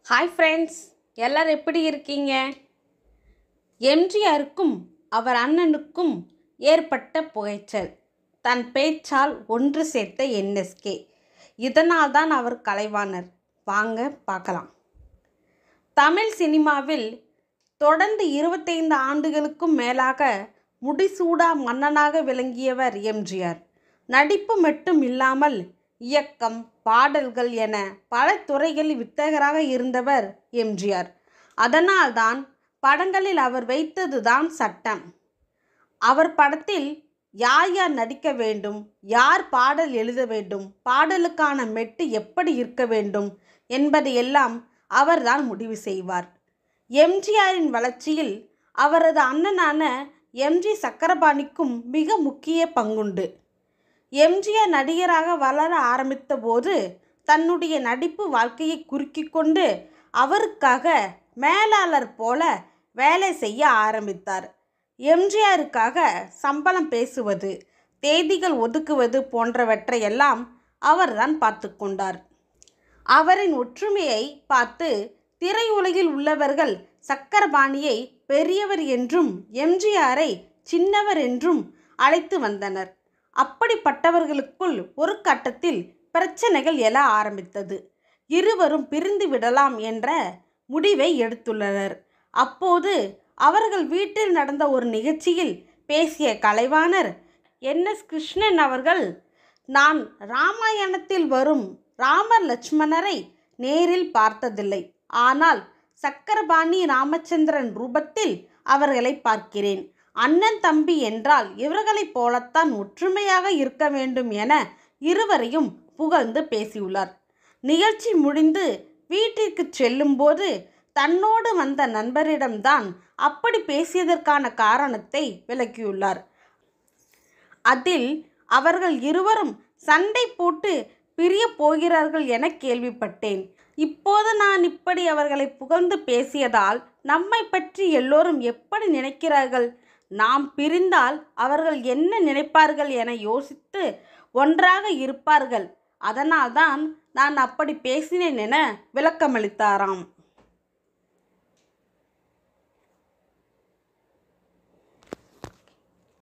Hi friends, எல்லோரும் எப்படி இருக்கீங்க? எம்ஜிஆருக்கும் அவர் அண்ணனுக்கும் ஏற்பட்ட புகைச்சல் தன் பேச்சால் ஒன்று சேர்த்த என்எஸ்கே. இதனால் தான் அவர் கலைவாணர். வாங்க பார்க்கலாம். தமிழ் சினிமாவில் தொடர்ந்து 25 ஆண்டுகளுக்கும் மேலாக முடிசூடா மன்னனாக விளங்கியவர் எம்ஜிஆர். நடிப்பு மட்டும் இல்லாமல் இயக்கம், பாடல்கள் என பல துறைகளில் வித்தகராக இருந்தவர் எம்ஜிஆர். அதனால்தான் படங்களில் அவர் வைத்தது தான் சட்டம். அவர் படத்தில் யார் யார் நடிக்க வேண்டும், யார் பாடல் எழுத வேண்டும், பாடலுக்கான மெட்டு எப்படி இருக்க வேண்டும் என்பதையெல்லாம் அவர்தான் முடிவு செய்வார். எம்ஜிஆரின் வளர்ச்சியில் அவரது அண்ணனான எம்ஜி சக்கரபாணிக்கும் மிக முக்கிய பங்குண்டு. எம்ஜிஆர் நடிகராக வளர ஆரம்பித்த போது தன்னுடைய நடிப்பு வாழ்க்கையை குறுக்கிக் கொண்டு அவருக்காக மேலாளர் போல வேலை செய்ய ஆரம்பித்தார். எம்ஜிஆருக்காக சம்பளம் பேசுவது, தேதிகள் ஒதுக்குவது போன்றவற்றையெல்லாம் அவர்தான் பார்த்து கொண்டார். அவரின் ஒற்றுமையை பார்த்து திரையுலகில் உள்ளவர்கள் சக்கரபாணியை பெரியவர் என்றும் எம்ஜிஆரை சின்னவர் என்றும் அழைத்து வந்தனர். அப்படிப்பட்டவர்களுக்குள் ஒரு கட்டத்தில் பிரச்சனைகள் எழ ஆரம்பித்தது. இருவரும் பிரிந்து விடலாம் என்ற முடிவை எடுத்துள்ளனர். அப்போது அவர்கள் வீட்டில் நடந்த ஒரு நிகழ்ச்சியில் பேசிய கலைவாணர் என்.எஸ். கிருஷ்ணன் அவர்கள், நான் ராமாயணத்தில் வரும் ராமர் லட்சுமணரை நேரில் பார்த்ததில்லை, ஆனால் சக்கரபாணி ராமச்சந்திரன் ரூபத்தில் அவர்களை பார்க்கிறேன். அண்ணன் தம்பி என்றால் இவர்களைப் போலத்தான் ஒற்றுமையாக இருக்க வேண்டும் என இருவரையும் புகழ்ந்து பேசியுள்ளார். நிகழ்ச்சி முடிந்து வீட்டிற்கு செல்லும்போது தன்னோடு வந்த நண்பரிடம்தான் அப்படி பேசியதற்கான காரணத்தை விளக்கியுள்ளார். அதில் அவர்கள் இருவரும் சண்டை போட்டு பிரிய போகிறார்கள் என கேள்விப்பட்டேன். இப்போது நான் இப்படி அவர்களை புகழ்ந்து பேசியதால் நம்மை பற்றி எல்லோரும் எப்படி நினைக்கிறார்கள், நாம் பிரிந்தால் அவர்கள் என்ன நினைப்பார்கள் என யோசித்து ஒன்றாக இருப்பார்கள். அதனால்தான் நான் அப்படி பேசினேன் என விளக்கமளித்தாராம்.